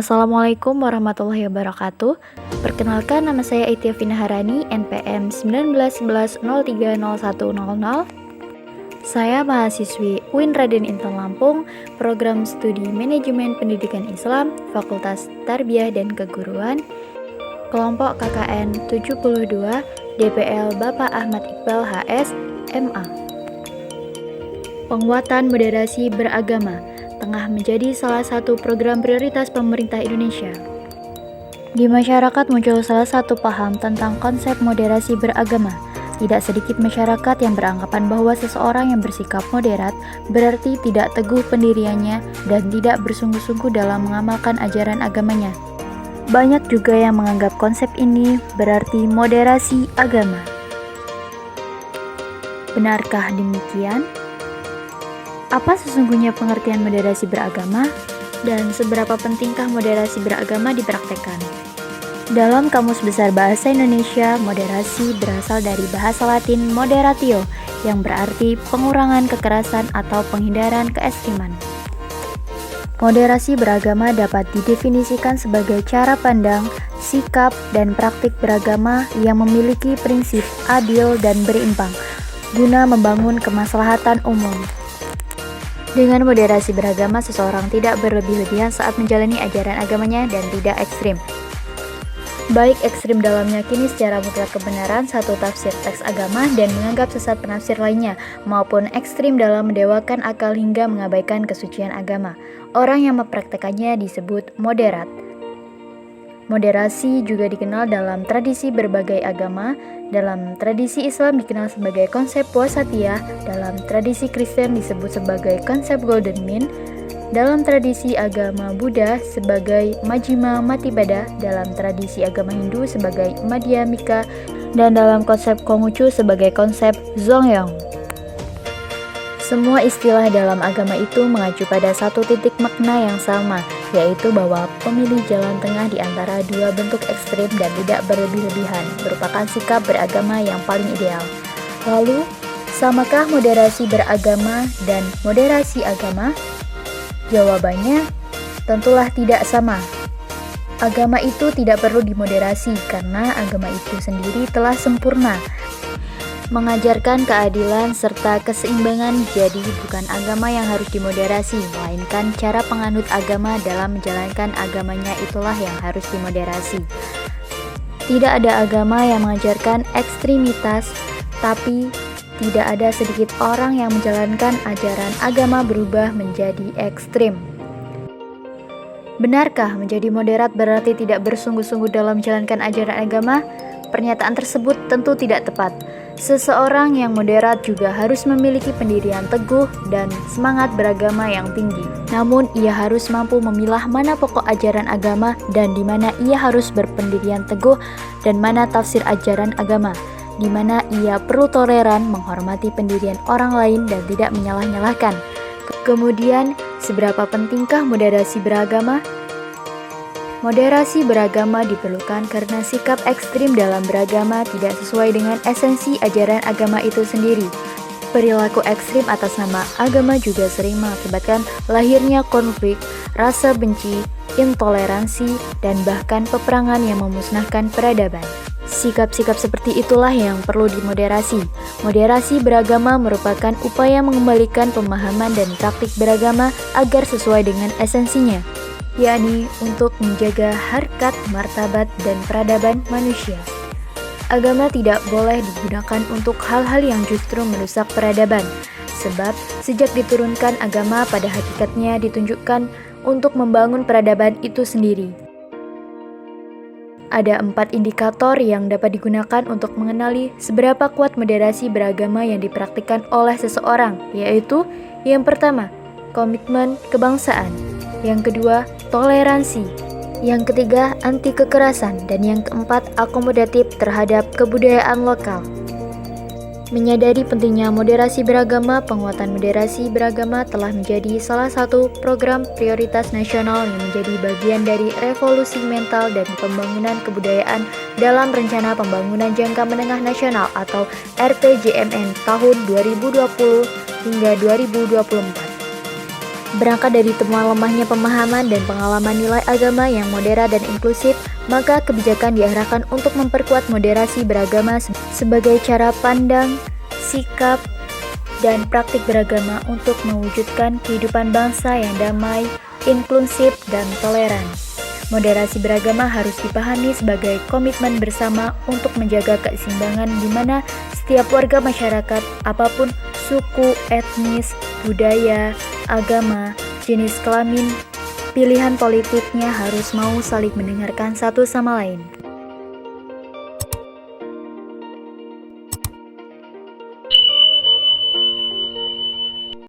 Assalamualaikum warahmatullahi wabarakatuh. Perkenalkan, nama saya Aitia Vinaharani, NPM 1911030100. Saya mahasiswi UIN Raden Intan Lampung, Program Studi Manajemen Pendidikan Islam, Fakultas Tarbiyah dan Keguruan, kelompok KKN 72, DPL Bapak Ahmad Iqbal HS, MA. Penguatan moderasi beragama tengah menjadi salah satu program prioritas pemerintah Indonesia. Di masyarakat muncul salah satu paham tentang konsep moderasi beragama. Tidak sedikit masyarakat yang beranggapan bahwa seseorang yang bersikap moderat berarti tidak teguh pendiriannya dan tidak bersungguh-sungguh dalam mengamalkan ajaran agamanya. Banyak juga yang menganggap konsep ini berarti moderasi agama. Benarkah demikian? Apa sesungguhnya pengertian moderasi beragama, dan seberapa pentingkah moderasi beragama dipraktekkan? Dalam Kamus Besar Bahasa Indonesia, moderasi berasal dari bahasa Latin moderatio, yang berarti pengurangan kekerasan atau penghindaran keekstriman. Moderasi beragama dapat didefinisikan sebagai cara pandang, sikap, dan praktik beragama yang memiliki prinsip adil dan berimbang, guna membangun kemaslahatan umum. Dengan moderasi beragama, seseorang tidak berlebih-lebihan saat menjalani ajaran agamanya dan tidak ekstrim. Baik ekstrim dalam meyakini secara mutlak kebenaran satu tafsir teks agama dan menganggap sesat penafsir lainnya, maupun ekstrim dalam mendewakan akal hingga mengabaikan kesucian agama. Orang yang mempraktekannya disebut moderat. Moderasi juga dikenal dalam tradisi berbagai agama. Dalam tradisi Islam dikenal sebagai konsep wasatiyah, dalam tradisi Kristen disebut sebagai konsep golden mean, dalam tradisi agama Buddha sebagai majjhima matippada, dalam tradisi agama Hindu sebagai madhyamika, dan dalam konsep Konghucu sebagai konsep zongyong. Semua istilah dalam agama itu mengacu pada satu titik makna yang sama, yaitu bahwa pemilih jalan tengah di antara dua bentuk ekstrim dan tidak berlebih-lebihan merupakan sikap beragama yang paling ideal. Lalu, samakah moderasi beragama dan moderasi agama? Jawabannya, tentulah tidak sama. Agama itu tidak perlu dimoderasi karena agama itu sendiri telah sempurna, mengajarkan keadilan serta keseimbangan. Jadi bukan agama yang harus dimoderasi, melainkan cara penganut agama dalam menjalankan agamanya itulah yang harus dimoderasi. Tidak ada agama yang mengajarkan ekstremitas, tapi tidak ada sedikit orang yang menjalankan ajaran agama berubah menjadi ekstrim. Benarkah menjadi moderat berarti tidak bersungguh-sungguh dalam menjalankan ajaran agama? Pernyataan tersebut tentu tidak tepat. Seseorang yang moderat juga harus memiliki pendirian teguh dan semangat beragama yang tinggi. Namun, ia harus mampu memilah mana pokok ajaran agama dan di mana ia harus berpendirian teguh dan mana tafsir ajaran agama, di mana ia perlu toleran, menghormati pendirian orang lain dan tidak menyalah-nyalahkan. Kemudian, seberapa pentingkah moderasi beragama? Moderasi beragama diperlukan karena sikap ekstrim dalam beragama tidak sesuai dengan esensi ajaran agama itu sendiri. Perilaku ekstrim atas nama agama juga sering mengakibatkan lahirnya konflik, rasa benci, intoleransi, dan bahkan peperangan yang memusnahkan peradaban. Sikap-sikap seperti itulah yang perlu dimoderasi. Moderasi beragama merupakan upaya mengembalikan pemahaman dan praktik beragama agar sesuai dengan esensinya, yakni untuk menjaga harkat, martabat, dan peradaban manusia. Agama tidak boleh digunakan untuk hal-hal yang justru merusak peradaban, sebab sejak diturunkan agama pada hakikatnya ditunjukkan untuk membangun peradaban itu sendiri. Ada 4 indikator yang dapat digunakan untuk mengenali seberapa kuat moderasi beragama yang dipraktikkan oleh seseorang, yaitu yang pertama, komitmen kebangsaan, yang kedua, toleransi, yang ketiga, anti kekerasan, dan yang keempat, akomodatif terhadap kebudayaan lokal. Menyadari pentingnya moderasi beragama, penguatan moderasi beragama telah menjadi salah satu program prioritas nasional yang menjadi bagian dari revolusi mental dan pembangunan kebudayaan dalam Rencana Pembangunan Jangka Menengah Nasional atau RPJMN tahun 2020 hingga 2024. Berangkat dari temuan lemahnya pemahaman dan pengalaman nilai agama yang moderat dan inklusif, maka kebijakan diarahkan untuk memperkuat moderasi beragama sebagai cara pandang, sikap, dan praktik beragama untuk mewujudkan kehidupan bangsa yang damai, inklusif, dan toleran. Moderasi beragama harus dipahami sebagai komitmen bersama untuk menjaga keseimbangan di mana setiap warga masyarakat, apapun suku, etnis, budaya, agama, jenis kelamin, pilihan politiknya harus mau saling mendengarkan satu sama lain.